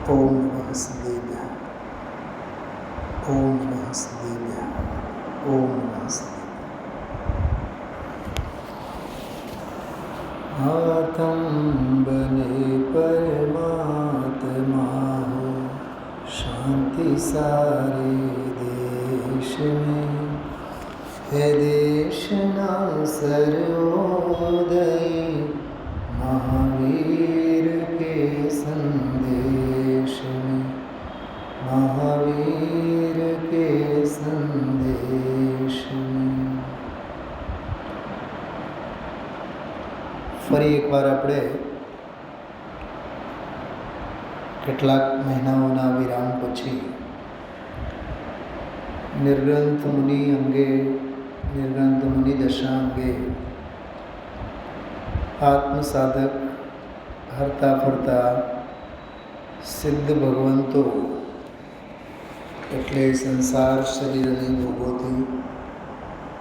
ઓમ નમઃ સિદ્ધેભ્યઃ. ઓમ નમઃ સિદ્ધેભ્યઃ. ઓમ નમઃ સિદ્ધેભ્યઃ. આતમ બને પરમાત્મા હો, શાંતિ સારે દેશ में. હે દેશના સર્વોદય મહાવીર કે સંદેશ में. મહાવીર કે સંદેશ में. ફરી એકવાર આપણે કેટલાક મહિનાઓના વિરામ પછી નિર્ગ્રંથ મુનિ અંગે, નિર્ગ્રંથ મુનિ દશા અંગે આત્મસાધક હરતા ફરતા સિદ્ધ ભગવંતો એટલે સંસાર શરીરની ભોગોથી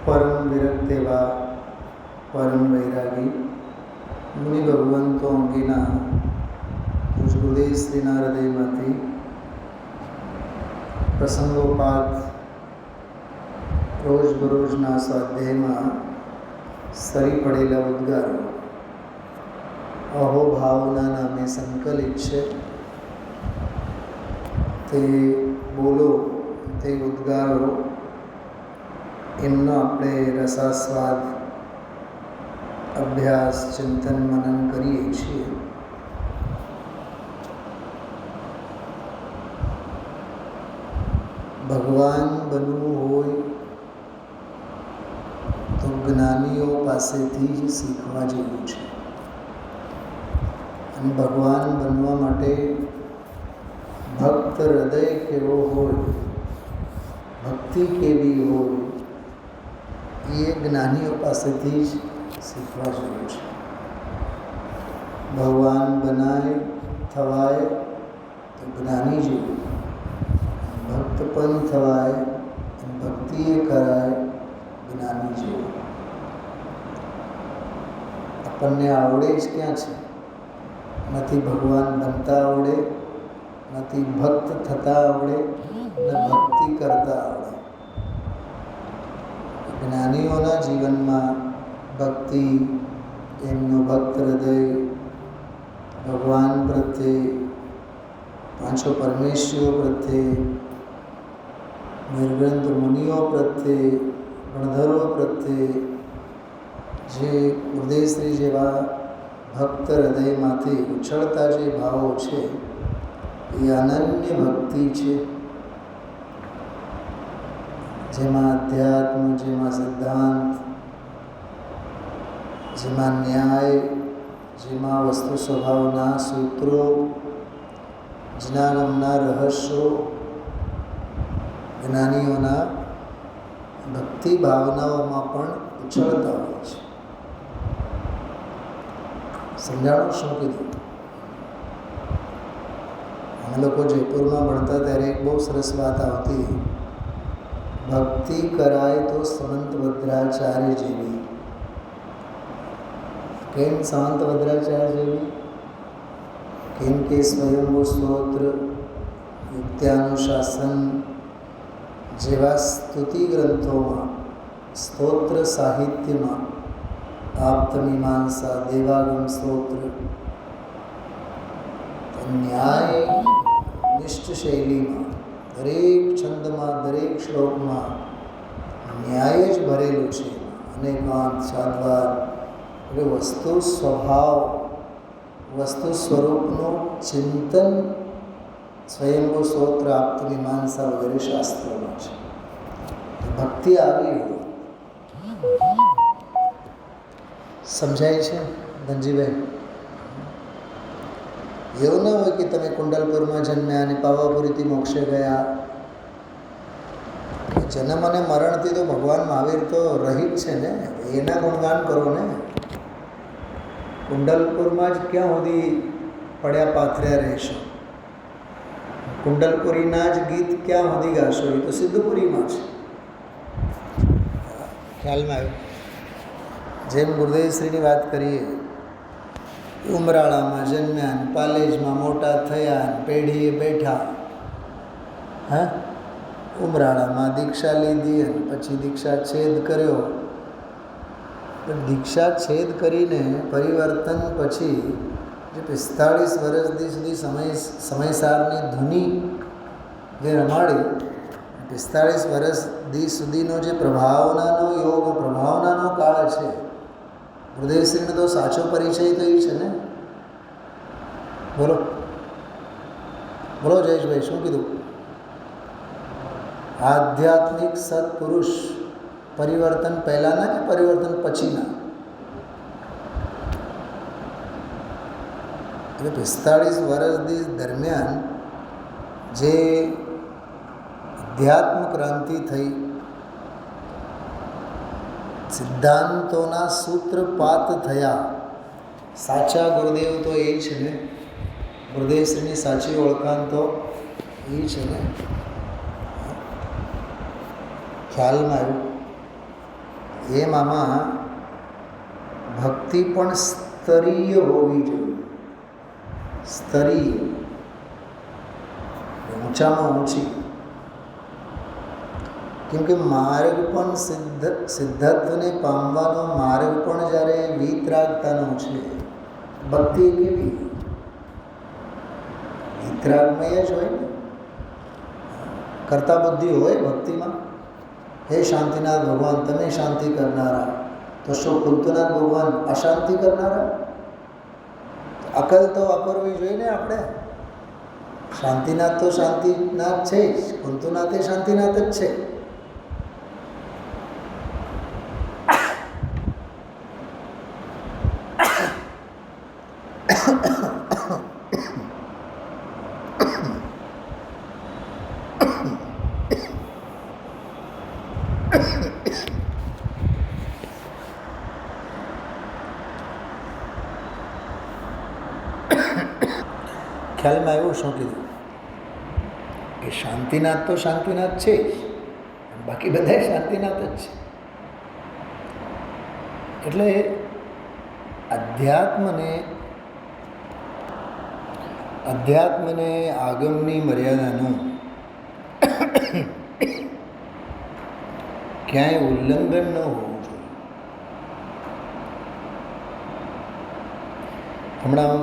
પરમ વિરક્ત એવા પરમ વૈરાગી મુનિ ભગવંતો અંગેના ગુરુદેવશ્રીના હૃદયમાંથી પ્રસંગોપાત રોજબરોજના સ્વાધ્યાયમાં સરી પડેલા ઉદ્ગારો અહોભાવના નામે સંકલિત છે. તે બોલો, તે ઉદ્ગારો, એમનો આપણે રસાસ્વાદ અભ્યાસ, ચિંતન, મનન કરીએ છીએ. ભગવાન બનવું હોય તો જ્ઞાનીઓ પાસેથી જ શીખવા જેવું છે. અને ભગવાન બનવા માટે ભક્ત હૃદય કેવો હોય, ભક્તિ કેવી હોય, એ જ્ઞાનીઓ પાસેથી જ શીખવા જેવું છે. ભગવાન બનાય થવાય તો જ્ઞાની જેવું, ભક્ત પણ થવાય અને ભક્તિએ કરાય જ્ઞાની જેવું. આપણને આવડે જ ક્યાં છે? નથી ભગવાન બનતા આવડે, નથી ભક્ત થતા આવડે, ને ભક્તિ કરતા આવડે. જ્ઞાનીઓના જીવનમાં ભક્તિ, એમનું ભક્ત હૃદય ભગવાન પ્રત્યે, પાંચો પરમેશ્વરો પ્રત્યે, નિર્ગ્રંથ મુનિઓ પ્રત્યે, ગણધરો પ્રત્યે જે ગુરુદેવશ્રી જેવા ભક્ત હૃદયમાંથી ઉછળતા જે ભાવો છે એ અનન્ય ભક્તિ છે. જેમાં અધ્યાત્મ, જેમાં સિદ્ધાંત, જેમાં ન્યાય, જેમાં વસ્તુ સ્વભાવના સૂત્રો, જ્ઞાનમના રહસ્યો, જ્ઞાનીઓના ભક્તિ ભાવનાઓમાં પણ ઉછળતા હોય છે. સમજાણું શું કીધું? અમે લોકો જયપુરમાં ભણતા ત્યારે એક બહુ સરસ વાત આવતી, ભક્તિ કરાય તો સંત ભદ્રાચાર્ય જેવી. કેમ સંત ભદ્રાચાર્ય જેવી? કેમ કે સ્વયંભૂ સ્તોત્ર, યુક્ત્યાનુશાસન જેવા સ્તુતિ ગ્રંથોમાં, સ્તોત્ર સાહિત્યમાં, આપ્તમીમાંસા, દેવાગમ સ્તોત્ર, ન્યાય નિષ્ઠ શૈલીમાં દરેક છંદમાં, દરેક શ્લોકમાં ન્યાય જ ભરેલું છે. અનેકાંત, સાદ્વાદ એટલે વસ્તુ સ્વભાવ, વસ્તુ સ્વરૂપનું ચિંતન સ્વયંભૂ સ્તોત્ર, આપ્તમીમાંસા વગેરે શાસ્ત્રોમાં છે. ભક્તિ આવી હોય. સમજાય છે ધનજીભાઈ? એવું ના હોય કે તમે કુંડલપુરમાં જન્મ્યા અને પાવાપુરીથી મોક્ષે ગયા. જન્મ અને મરણથી તો ભગવાન મહાવીર તો રહિત છે ને, એના ગુણગાન કરો ને. કુંડલપુરમાં જ ક્યાં સુધી પડ્યા પાથર્યા રહેશો? કુંડલપુરીના જ ગીત ક્યાં સુધી ગાશો? એ તો સિદ્ધપુરીમાં છે. ખ્યાલમાં આવ્યું? જેમ ગુરુદેવશ્રીની વાત કરીએ ઉમરાળામાં જન્મ્યા ને પાલેજમાં મોટા થયા ને પેઢીએ બેઠા. હા, ઉમરાળામાં દીક્ષા લીધી અને પછી દીક્ષા છેદ કર્યો. દીક્ષા છેદ કરીને પરિવર્તન પછી જે 45 વર્ષ સુધી સમયસારની ધૂની જે રમાડી, 45 વર્ષ સુધીનો જે પ્રભાવનાનો યોગ, પ્રભાવનાનો કાળ છે. ગુરુદેવશ્રીનો તો સાચો પરિચય તો એ છે ને. બોલો બોલો જયેશભાઈ, શું કીધું? આધ્યાત્મિક સત્પુરુષ પરિવર્તન પહેલાંના કે પરિવર્તન પછીના? એટલે 45 વર્ષ દરમિયાન જે અધ્યાત્મ ક્રાંતિ થઈ, સિદ્ધાંતોના સૂત્રપાત થયા. સાચા ગુરુદેવ તો એ છે ને, ગુરુદેવશ્રીની સાચી ઓળખાણ તો એ છે ને. ખ્યાલમાં આવ્યું? એમાં ભક્તિ પણ સ્તરીય હોવી જોઈએ. સ્તરીય, ઊંચામાં ઊંચી. કેમ કે માર્ગ પણ સિદ્ધત્વને પામવાનો માર્ગ પણ જ્યારે વિતરાગતાનો છે. ભક્તિ કેવી? વિતરાગમય જ હોય ને. કરતા બુદ્ધિ હોય ભક્તિમાં. હે શાંતિનાથ ભગવાન, તમે શાંતિ કરનારા, તો શું કુંતનાથ ભગવાન અશાંતિ કરનારા? અકલ તો વાપરવી જોઈએ ને આપણે. શાંતિનાથ તો શાંતિનાથ છે જ, કુંતુનાથ એ શાંતિનાથ જ છે. ખ્યાલમાં એવું શું કીધું કે શાંતિનાથ તો શાંતિનાથ છે જ, બાકી બધા શાંતિનાથ જ છે. એટલે અધ્યાત્મને આગમની મર્યાદાનું ક્યાંય ઉલ્લંઘન ન હોવું જોઈએ. હમણાં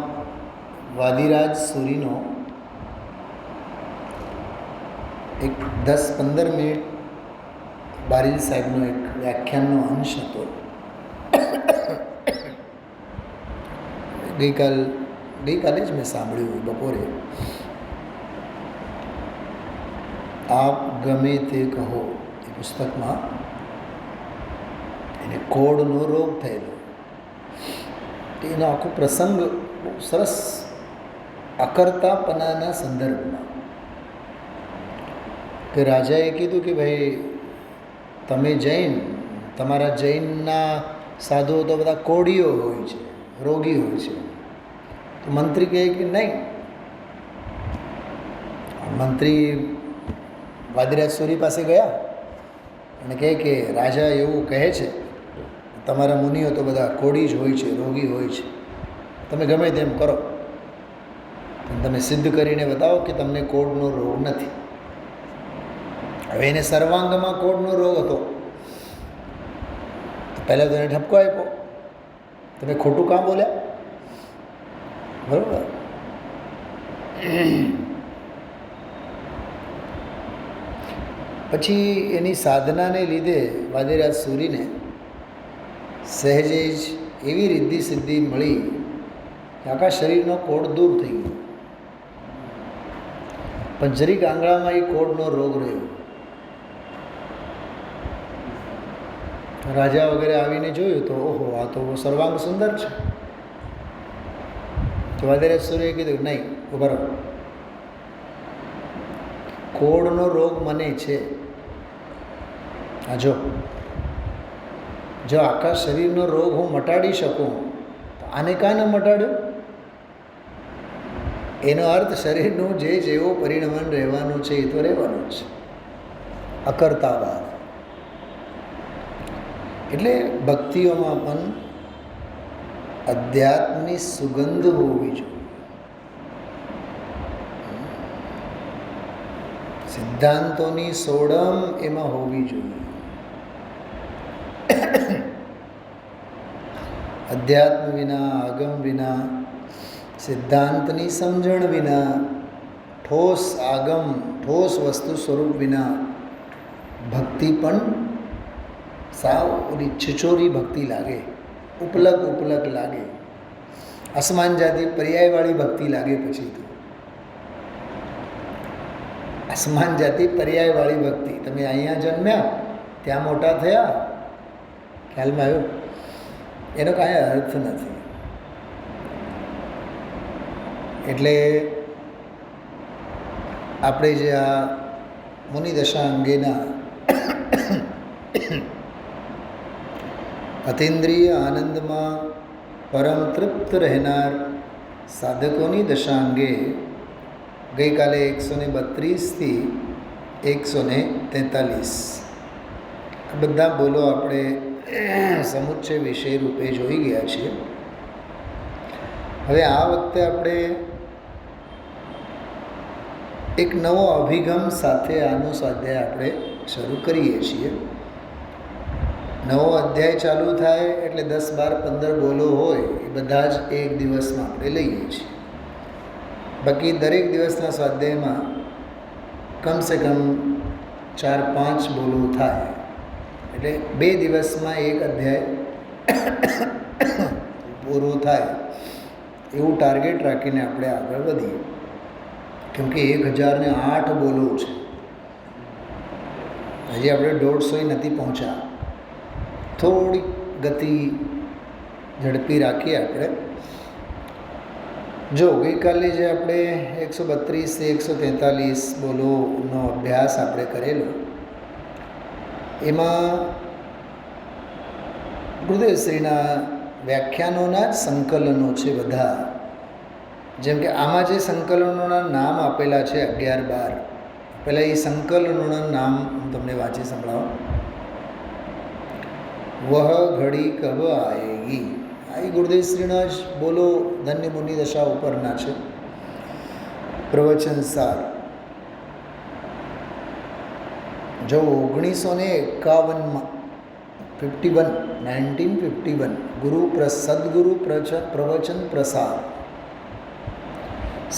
વાદીરાજ સુરીનો એક 10-15 મિનિટ બારીલ સાહેબનો એક વ્યાખ્યાનનો અંશ હતો. ગઈકાલે જ મેં સાંભળ્યું બપોરે. આપ ગમે તે કહો એ પુસ્તકમાં એને કોડનો રોગ થયેલો, એનો આખો પ્રસંગ બહુ સરસ અકર્તાપનાના સંદર્ભમાં, કે રાજાએ કીધું કે ભાઈ તમે જૈન, તમારા જૈનના સાધુઓ તો બધા કોડીઓ હોય છે, રોગી હોય છે. તો મંત્રી કહે કે નહીં. મંત્રી વાદીરાજ સૂરી પાસે ગયા અને કહે કે રાજા એવું કહે છે તમારા મુનિઓ તો બધા કોડી જ હોય છે, રોગી હોય છે. તમે ગમે તેમ કરો, તમે સિદ્ધ કરીને બતાવો કે તમને કોડનો રોગ નથી. હવે એને સર્વાંગમાં કોડનો રોગ હતો. પહેલાં તો એને ઠપકો આપ્યો, તમે ખોટું કામ બોલ્યા, બરાબર. પછી એની સાધનાને લીધે વાદીરાજ સૂરીને સહેજે જ એવી રિદ્ધિ સિદ્ધિ મળી કે આખા શરીરનો કોડ દૂર થઈ ગયો. પણ જરીક આંગળામાં એ કોડનો રોગ રહ્યો. રાજા વગેરે આવીને જોયું તો ઓહો, આ તો સર્વાંગ સુંદર છે. તો વાદીરાજ સૂરીએ કીધું નહીં, ઉભા રહો, કોડનો રોગ મને છે. આ જો આખા શરીરનો રોગ હું મટાડી શકું તો આને કાં ન મટાડ્યો? એનો અર્થ શરીરનું જે જેવો પરિણમન રહેવાનું છે એ તો રહેવાનું જ છે, અકર્તાવાદ. એટલે ભક્તિઓમાં પણ અધ્યાત્મની સુગંધ હોવી જોઈએ, સિદ્ધાંતોની સોડમ એમાં હોવી જોઈએ. અધ્યાત્મ વિના, આગમ વિના, સિદ્ધાંતની સમજણ વિના, ઠોસ આગમ, ઠોસ વસ્તુ સ્વરૂપ વિના ભક્તિ પણ સાવ ઓલી છિછોરી ભક્તિ લાગે, ઉપલક ઉપલક લાગે, આસમાન જાતિ પર્યાયવાળી ભક્તિ લાગે. પછી તો આસમાન જાતિ પર્યાયવાળી ભક્તિ. તમે અહીંયા જન્મ્યા, ત્યાં મોટા થયા, ખ્યાલમાં આવ્યું? એનો કાંઈ અર્થ નથી. એટલે આપણે જે આ મુનિદશા અંગેના અતિન્દ્રિય આનંદમાં પરમ તૃપ્ત રહેનાર સાધકોની દશા અંગે ગઈકાલે 132થી 143 આ બધા બોલો આપણે સમુચ્ચય વિષય રૂપે જોઈ ગયા છીએ. હવે આ વખતે આપણે એક નવો અભિગમ સાથે આનો સ્વાધ્યાય આપણે શરૂ કરીએ છીએ. નવો અધ્યાય ચાલુ થાય એટલે 10, 12, 15 બોલો હોય એ બધા જ એક દિવસમાં આપણે લઈએ છીએ. બાકી દરેક દિવસના સ્વાધ્યાયમાં કમસે કમ 4, 5 બોલો થાય એટલે 2 દિવસમાં એક અધ્યાય પૂરો થાય એવું ટાર્ગેટ રાખીને આપણે આગળ વધીએ. કેમકે 1008 બોલો છે, હજી આપણે 150 નથી પહોંચ્યા. થોડી ગતિ ઝડપી રાખીએ આપણે. જો ગઈકાલે જે આપણે 132 143 બોલોનો અભ્યાસ આપણે કરેલો, એમાં ગુરુદેવશ્રીના વ્યાખ્યાનોના જ સંકલનો છે બધા. જેમ કે આમાં જે સંકલનોના નામ આપેલા છે 11-12, પહેલાં એ સંકલનોના નામ હું તમને વાંચી સંભળાવું. વહ ઘડી કબ આએગી, આ એ ગુરુદેવશ્રીના જ બોલો ધન્ય મુનિ દશા ઉપરના છે. પ્રવચન સાર. જો 1951માં 1951 સદગુરુ પ્રવચન પ્રસાદ,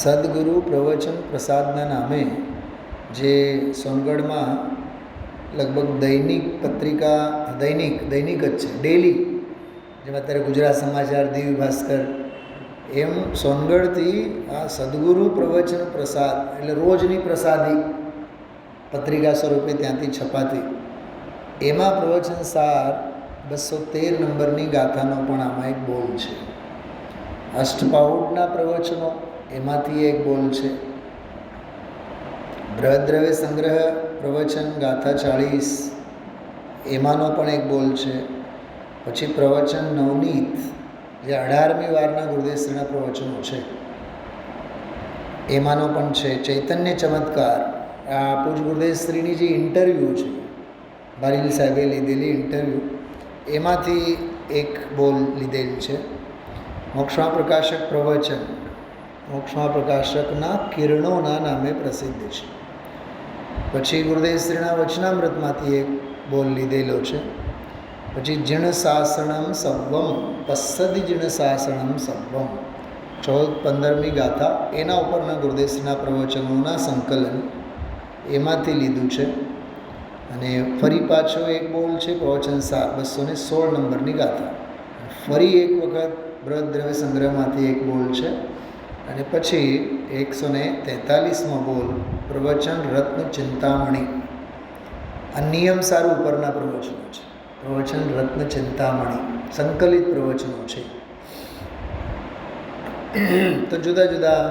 સદગુરુ પ્રવચન પ્રસાદના નામે જે સોનગઢમાં લગભગ દૈનિક પત્રિકા, દૈનિક જ છે, ડેલી, જેમાં અત્યારે ગુજરાત સમાચાર, દિવ્ય ભાસ્કર, એમ સોનગઢથી આ સદગુરુ પ્રવચન પ્રસાદ એટલે રોજની પ્રસાદી પત્રિકા સ્વરૂપે ત્યાંથી છપાતી. એમાં પ્રવચન સાર 213 નંબરની ગાથાનો પણ આમાં એક બોલ છે. અષ્ટપાઉડના પ્રવચનો એમાંથી એક બોલ છે. બૃહદ્રવ્ય સંગ્રહ પ્રવચન ગાથા 40 એમાંનો પણ એક બોલ છે. પછી પ્રવચન નવનીત જે 18મી વારના ગુરુદેવશ્રીના પ્રવચનો છે એમાંનો પણ છે. ચૈતન્ય ચમત્કાર, આ પૂજ ગુરુદેવશ્રીની જે ઇન્ટરવ્યૂ છે, બારીલ સાહેબે લીધેલી ઇન્ટરવ્યૂ, એમાંથી એક બોલ લીધેલ છે. મોક્ષમા પ્રકાશક પ્રવચન, મોક્ષમા પ્રકાશકના કિરણોના નામે પ્રસિદ્ધ છે. પછી ગુરુદેવશ્રીના વચનામૃતમાંથી એક બોલ લીધેલો છે. પછી જીણ શાસનમ સવ્વમ, પસ્સદી જીણ શાસનમ સવ્વમ, 14-15મી ગાથા, એના ઉપરના ગુરુદેવશ્રીના પ્રવચનોના સંકલન એમાંથી લીધું છે. અને ફરી પાછો એક બોલ છે પ્રવચન સાર 216 નંબરની ગાથા. ફરી એક વખત બૃહદ્રવ્ય સંગ્રહમાંથી એક બોલ છે. અને પછી 143મો બોલ પ્રવચન રત્ન ચિંતામણી, આ નિયમ સાર ઉપરના પ્રવચનો છે. પ્રવચન રત્ન ચિંતામણી સંકલિત પ્રવચનો છે. તો જુદા જુદા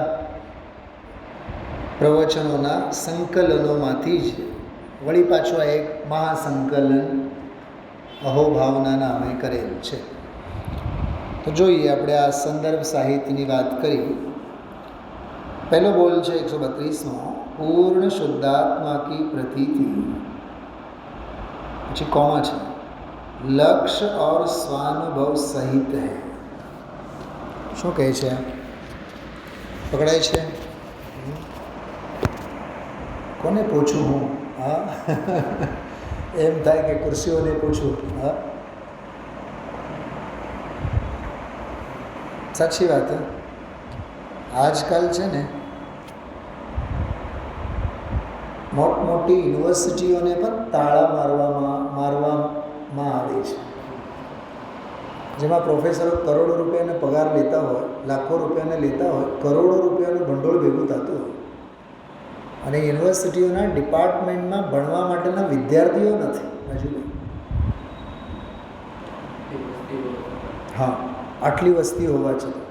પ્રવચનોના સંકલનોમાંથી જ વળી પાછું આ એક મહાસંકલન અહોભાવના નામે કરેલ છે. તો જોઈએ આપણે આ સંદર્ભ સાહિત્યની વાત કરી. પહેલો બોલ છે 132માં, પૂર્ણ શુદ્ધાત્મા કી પ્રતીતિ, પછી કોમા છે, લક્ષ્ય और स्वानुभव सहित है. શું કહે છે? પકડાય છે? કોને પૂછું હું? હા એમ થાય કે ખુરશીઓને પૂછું. હા સાચી વાત. આજકાલ છે ને મોટી યુનિવર્સિટીઓને પણ તાળા મારવામાં આવે છે, જેમાં પ્રોફેસરો કરોડો રૂપિયાનો પગાર લેતા હોય, લાખો રૂપિયાને લેતા હોય, કરોડો રૂપિયાનું ભંડોળ ભેગું થતું હોય, અને યુનિવર્સિટીઓના ડિપાર્ટમેન્ટમાં ભણવા માટેના વિદ્યાર્થીઓ નથી. હા, આટલી વસ્તી હોવા છતાં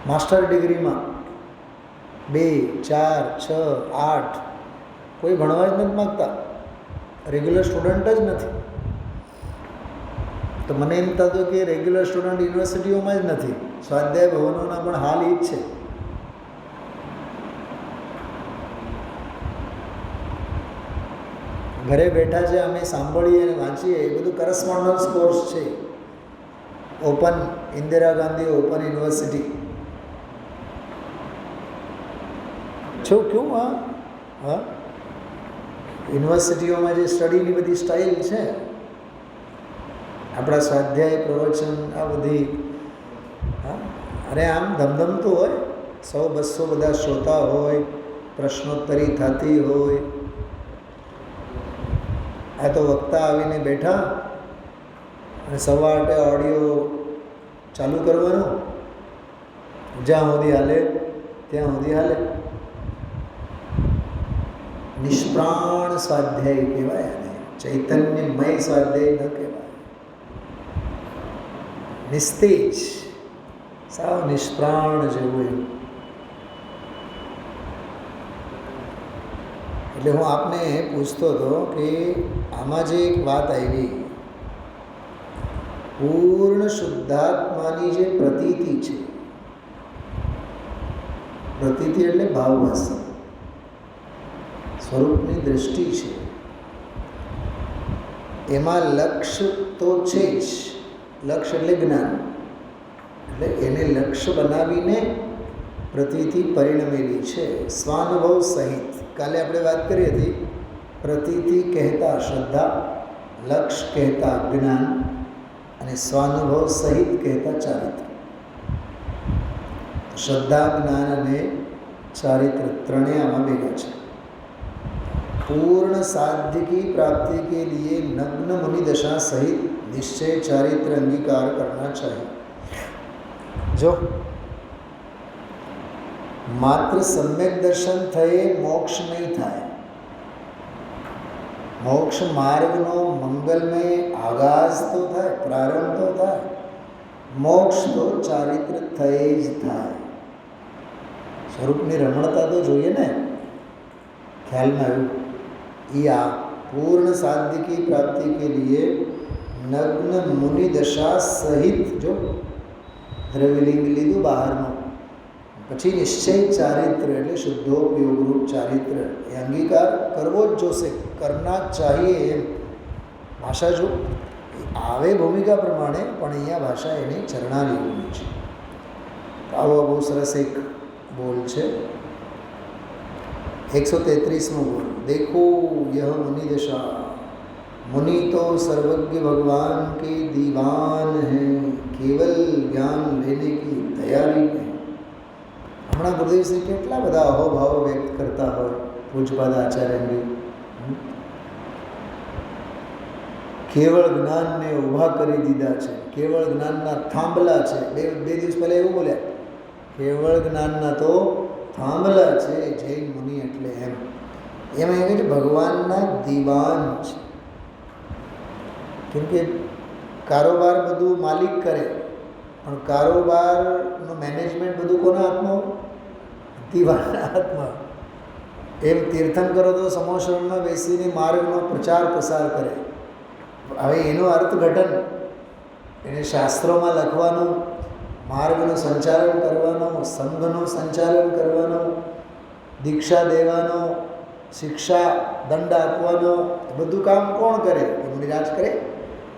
માસ્ટર ડિગ્રીમાં 2, 4, 6, 8 કોઈ ભણવા જ નથી માગતા, રેગ્યુલર સ્ટુડન્ટ જ નથી. તો મને એમ થતું કે રેગ્યુલર સ્ટુડન્ટ યુનિવર્સિટીઓમાં જ નથી, સ્વાધ્યાય ભવનોના પણ હાલ એ જ છે. ઘરે બેઠા છે, અમે સાંભળીએ અને વાંચીએ, એ બધું કરસ્પોન્ડન્સ કોર્સ છે. Open Indira Gandhi open university છો ક્યું? હા હા, યુનિવર્સિટીઓમાં જે સ્ટડીની બધી સ્ટાઇલ છે, આપણા સ્વાધ્યાય પ્રવચન આ બધી, હા, અરે આમ ધમધમતું હોય, 100-200 બધા શ્રોતા હોય, પ્રશ્નોત્તરી થતી હોય. આ તો વક્તા આવીને બેઠા અને 8:15 ઓડિયો ચાલુ કરવાનું, જ્યાં સુધી હાલે ત્યાં સુધી હાલે. નિષ્પ્રાણ સ્વાધ્યાય કહેવાય, અને ચૈતન્યમય સ્વાધ્યાય ન કહેવાય. નિસ્તેજ, સાવ નિષ્પ્રાણ જેવું એમ. એટલે હું આપને પૂછતો હતો કે આમાં જે એક વાત આવી, પૂર્ણ શુદ્ધાત્માની જે પ્રતીતિ છે, પ્રતીતિ એટલે ભાવવાસી સ્વરૂપની દૃષ્ટિ છે, એમાં લક્ષ્ય તો છે જ. લક્ષ્ય એટલે જ્ઞાન, એટલે એને લક્ષ્ય બનાવીને પ્રતીતિ પરિણમેલી છે, સ્વાનુભવ સહિત. કાલે આપણે વાત કરી હતી, પ્રતીતિ કહેતા શ્રદ્ધા, લક્ષ્ય કહેતા જ્ઞાન, અને સ્વાનુભવ સહિત કહેતા ચારિત્ર. શ્રદ્ધા, જ્ઞાન અને ચારિત્ર ત્રણેય આમાં ભેગા છે. पूर्ण साध्य की प्राप्ति के लिए नग्न मुनि दशा सहित निश्चय चारित्र अंगीकार करना चाहिए. जो मात्र सम्यक दर्शन થયે મોક્ષ નહીં થાય. મોક્ષ માર્ગનો મંગલમય આગાજ તો થાય, પ્રારંભ તો થાય, મોક્ષ તો ચારિત્ર થયે જ થાય. સ્વરૂપની રમણતા તો જોઈએ ને, ખ્યાલમાં આવ્યું. या पूर्ण साध्य की प्राप्ति के लिए नग्न मुनि दशा सहित, जो દ્રવ્યલિંગ લીધું બહારનું, પછી નિશ્ચય ચારિત્ર એટલે શુદ્ધોપયોગ રૂપ ચારિત્ર, એ અંગીકાર કરવો જ જોશે, કરના ચાહીએ. એમ ભાષા જો આવે ભૂમિકા પ્રમાણે, પણ અહીંયા ભાષા એની ચરણાની છે. આવો બહુ સરસ એક બોલ છે, 133મો બોલ. देखो यह मुनि दशा, मुनि तो सर्वज्ञ भगवान के दीवान हैं, केवल ज्ञान लेने की तैयारी में. हमारा गुरुदेव श्री કેટલા બધા અહોભાવ વ્યક્ત કરતા હોય પૂજ્યપાદ આચાર્યની. કેવળ જ્ઞાનને ઊભા કરી દીધા છે, કેવળ જ્ઞાનના થાંભલા છે. બે દિવસ પહેલાં એવું બોલ્યા, કેવળ જ્ઞાનના તો થાંભલા છે જૈન મુનિ. એટલે એમ એમાં એવું છે ભગવાનના દીવાન છે. કેમ કે કારોબાર બધું માલિક કરે, પણ કારોબારનું મેનેજમેન્ટ બધું કોના હાથમાં? દીવાનના હાથમાં. એમ તીર્થંકરો તો સમોસરમાં બેસીને માર્ગનો પ્રચાર પ્રસાર કરે. હવે એનું અર્થઘટન એને શાસ્ત્રોમાં લખવાનું, માર્ગનું સંચાલન કરવાનું, સંઘનું સંચાલન કરવાનું, દીક્ષા દેવાનો, શિક્ષા દંડ આપવાનો, બધું કામ કોણ કરે? મુનિરાજ કરે.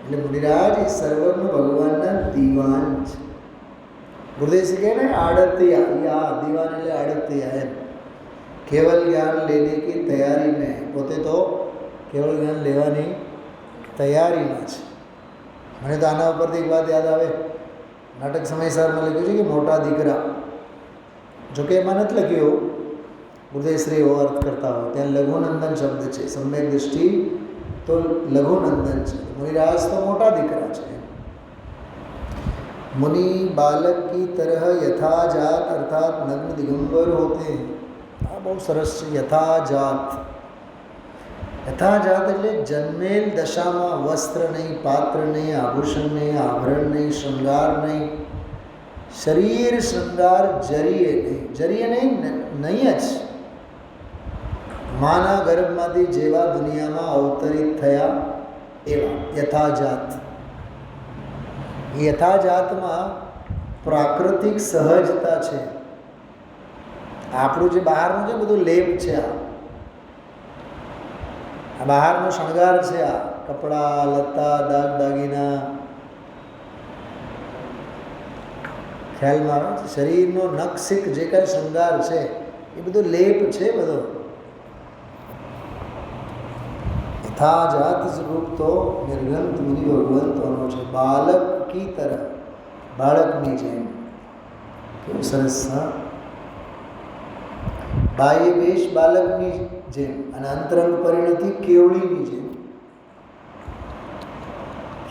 એટલે મુનિરાજ એ સર્વનું ભગવાનના દીવાન છે. ગુરુદેવ કહે ને આડતિયા, યા દીવાન એટલે આડતિયા એમ. કેવલ જ્ઞાન લેने की तैयारी में, પોતે તો કેવળ જ્ઞાન લેવાની તૈયારીમાં છે. મને તો આના ઉપરથી એક વાત યાદ આવે. નાટક સમયસારમાં લખ્યું છે કે મોટા દીકરા, જોકે એમાં નથી લખ્યું ગુરુદેવશ્રી એવો અર્થ કરતા હોય. ત્યાં લઘુનંદન શબ્દ છે, સમ્યક દૃષ્ટિ તો લઘુનંદન છે. મુનિરાજ તો મોટા દીકરા છે. मुनि बालक की तरह यथाजात अर्थात नग्न दिगंबर होते हैं. આ બહુ સરસ છે. યથાજાત, યથાજાત એટલે જન્મેલ દશામાં વસ્ત્ર નહીં, પાત્ર નહીં, આભૂષણ નહીં, આભરણ નહીં, શૃંગાર નહીં, શરીર શૃંગાર જરીએ નહીં. જરીએ નહીં, નહીં જ. માના ગર્ભમાંથી જેવા દુનિયામાં અવતરિત થયા એવા યથાજાત. યથાજાતમાં પ્રાકૃતિક સહજતા છે. આપણું જે બહારનું છે બધું લેપ છે. આ બહારનો શણગાર છે. આ કપડાં લત્તા દાગ દાગીના ખ્યાલમાં આવે છે. શરીરનો નખસિક જે કાંઈ શૃંગાર છે એ બધું લેપ છે બધો. યથાજાત સ્વરૂપ તો નિર્ગંત મુનિ ભગવંતોનો છે. બાલક કી તરફ, બાળકની જેમ. કેવું સરસ. હા, બાહ્ય વેશ બાલકની જેમ અને અંતરંગ પરિણતિ કેવડીની જેમ.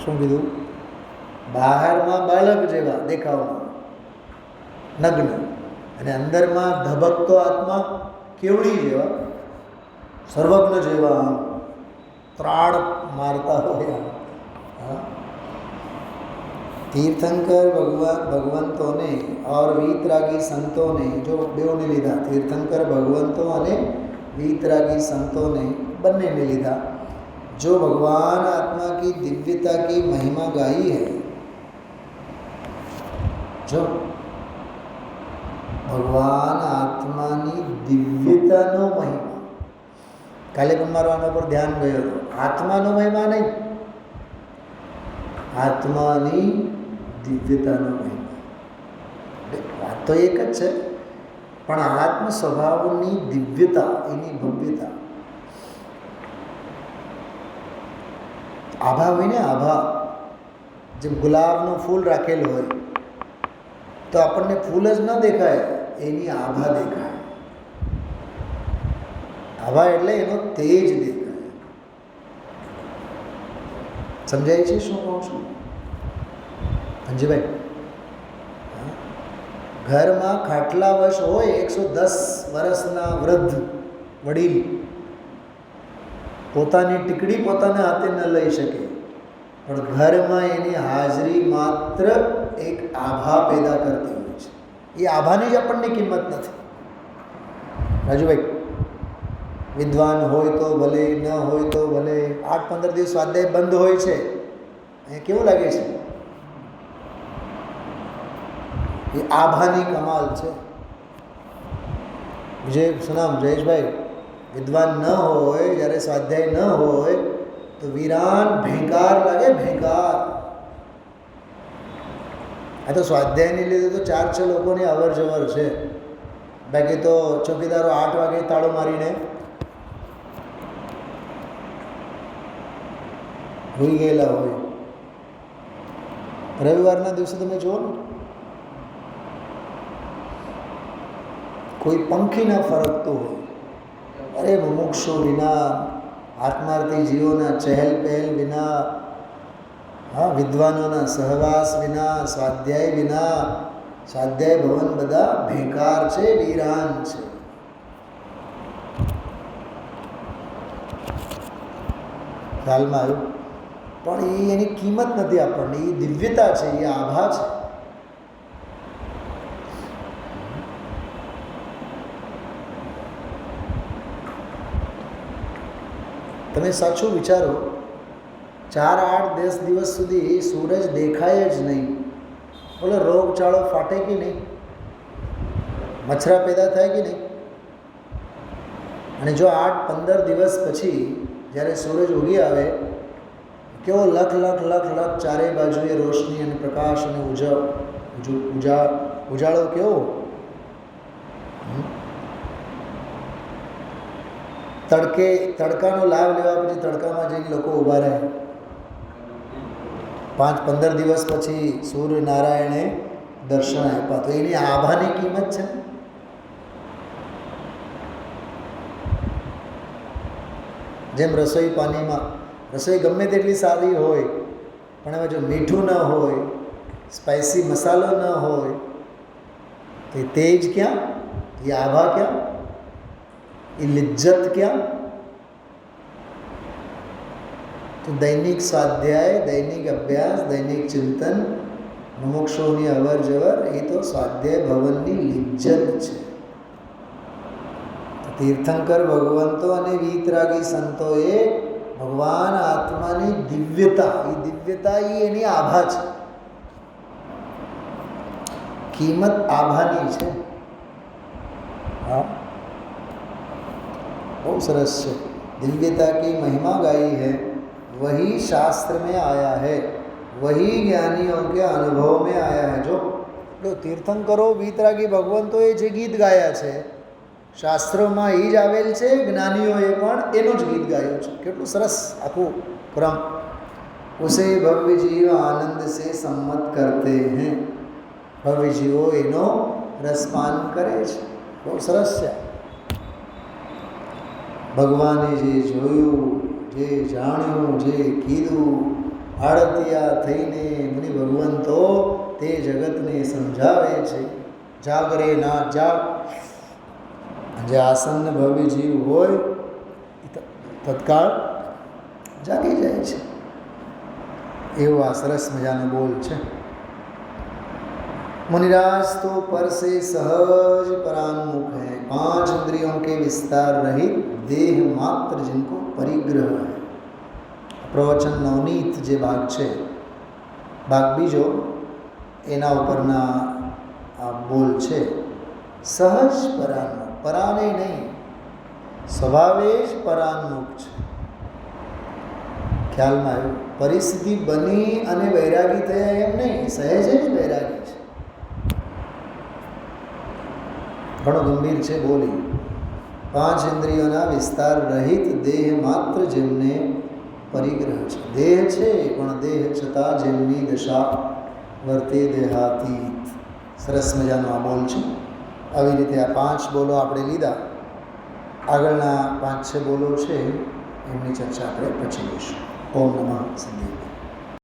શું કીધું? બહારમાં બાળક જેવા દેખાવમાં નગ્ન, અને અંદરમાં ધબકતો આત્મા કેવડી જેવા, સર્વજ્ઞ જેવા, આમ ત્રાડ મારતા હોય. હા, तीर्थंकर भगवंतों और वीतरागी संतों ने, जो बेवने लीधा, तीर्थंकर भगवंतों और वीतरागी संतों ने बनने में लीधा, जो भगवान आत्मा की दिव्यता की महिमा गाई है. जो भगवान आत्मा की दिव्यता नो महिमा, काले पण मारो आना पर ध्यान गयो. आत्मा नो महिमा नहीं, आत्मानी દિવ્યતાનો મહિમા. વાત તો એક જ છે, પણ આત્મ સ્વભાવની દિવ્યતા, એની ભવ્યતા. આભા હોય ને, આભા, જેમ ગુલાબનું ફૂલ રાખેલું હોય તો આપણને ફૂલ જ ન દેખાય, એની આભા દેખાય. આભા એટલે એનો તેજ દેખાય. સમજાય છે શું કહું છું? અંજુભાઈ, ઘરમાં ખાટલા વશ હોય 110 વર્ષના વૃદ્ધ વડીલ, પોતાની ટીકડી પોતાના હાથે ન લઈ શકે, પણ ઘરમાં એની હાજરી માત્ર એક આભા પેદા કરતી હોય છે. એ આભાની જ આપણને કિંમત નથી. રાજુભાઈ, વિદ્વાન હોય તો ભલે, ન હોય તો ભલે, 8-15 દિવસ સ્વાધ્યાય બંધ હોય છે, એ કેવું લાગે છે? એ આભાની કમાલ છે. વિજય સુનામ જયેશભાઈ, વિદ્વાન ન હોય, જ્યારે સ્વાધ્યાય ન હોય તો વિરાન ભેંકાર લાગે, ભેંકાર. આ તો સ્વાધ્યાયની લીધે તો 4-6 લોકોની અવર જવર છે. બાકી તો ચોકીદારો 8 વાગે તાળો મારીને ભૂલી ગયેલા હોય. રવિવારના દિવસે તમે જુઓ ને, કોઈ પંખી ના ફરકતો હોય. અરે મુમુક્ષુ વિના, આત્માર્થી જીવોના ચહેલ પહેલ વિના, હા, વિદ્વાનોના સહવાસ વિના, સ્વાધ્યાય વિના, સ્વાધ્યાય ભવન બધા ભેકાર છે, વીરાન છે. ખ્યાલમાં આવ્યું? પણ એ એની કિંમત નથી આપણને. એ દિવ્યતા છે, એ આભા છે. તમે સાચું વિચારો, 4-8-10 દિવસ સુધી સૂરજ દેખાય જ નહીં, બોલો રોગચાળો ફાટે કે નહીં, મચ્છરા પેદા થાય કે નહીં? અને જો 8-15 દિવસ પછી જ્યારે સૂરજ ઉગી આવે, કેવો લખ લખ લખ લખ ચારે બાજુએ રોશની અને પ્રકાશ અને ઉજાળો કેવો. તડકાનો લાભ લેવા પછી તડકામાં જઈને લોકો ઊભા રહે. 5-15 દિવસ પછી સૂર્યનારાયણે દર્શન આપ્યા, તો એની આભાની કિંમત છે. જેમ રસોઈ પાણીમાં રસોઈ ગમે તેટલી સારી હોય, પણ હવે જો મીઠું ન હોય, સ્પાઇસી મસાલો ન હોય, તો એ તેજ ક્યાં, એ આભા ક્યાં, એ લિજ્જત ક્યાં? તો દૈનિક સ્વાધ્યાય, દૈનિક અભ્યાસ, દૈનિક ચિંતન, મુમુક્ષોની અવર જવર, એ તો સ્વાધ્યાય ભવનની લિજ્જત છે. તીર્થંકર ભગવંતો અને વીતરાગી સંતોએ ભગવાન આત્માની દિવ્યતા, એ દિવ્યતા એ એની આભા છે. કિંમત આભાની છે. હા, બહુ સરસ છે. दिव्यता की महिमा गाई है, वही शास्त्र में आया है, वही ज्ञानियों के अनुभव में आया है. जो તીર્થંકરો વીતરાગી ભગવંતોએ જે ગીત ગાયા છે, શાસ્ત્રોમાં એ જ આવેલ છે, જ્ઞાનીઓએ પણ એનું જ ગીત ગાયું છે. કેટલું સરસ આખું ક્રમ. ઉસે ભવ્ય જીવ આનંદ સે સંમત કરતે हैं. ભવ્ય જીવો એનો રસપાન કરે છે. બહુ સરસ છે. ભગવાને જે જોયું, જે જાણ્યું, જે કીધું, આળતિયા થઈને મુનિ ભગવંતો તે જગતને સમજાવે છે. જાગરે ના જાગ. જે આસન્ન ભવ્ય જીવ હોય તત્કાળ જાગી જાય છે. એવો આ સરસ મજાનો બોલ છે. मुनिराज तो पर से सहज परान्मुख है, 5 इंद्रियों के विस्तार रहित देह मात्र जिनको परिग्रह है. प्रवचन नवनीत जे भाग છે, ભાગ બીજો, એના ઉપરના આ બોલ છે. સહજ પરાન્મુખ, પરાને નહીં, સ્વભાવે જ પરાન્મુખ છે. ખ્યાલમાં આવ્યું? પરિસ્થિતિ બની અને વૈરાગી થયા એમ નહીં, સહેજ જ વૈરાગી છે. ઘણો ગંભીર છે બોલી. 5 ઇન્દ્રિયોના વિસ્તાર રહિત દેહ માત્ર જેમને પરિગ્રહ છે. દેહ છે પણ દેહ છતાં જેમની દશા વર્તે દેહાતીત. સરસ મજાનો આ બોલ છે. આવી રીતે આ 5 બોલો આપણે લીધા. આગળના 5-6 બોલો છે એમની ચર્ચા આપણે પછી લઈશું. ઓમ નમઃ સિદ્ધેશ્વરાય.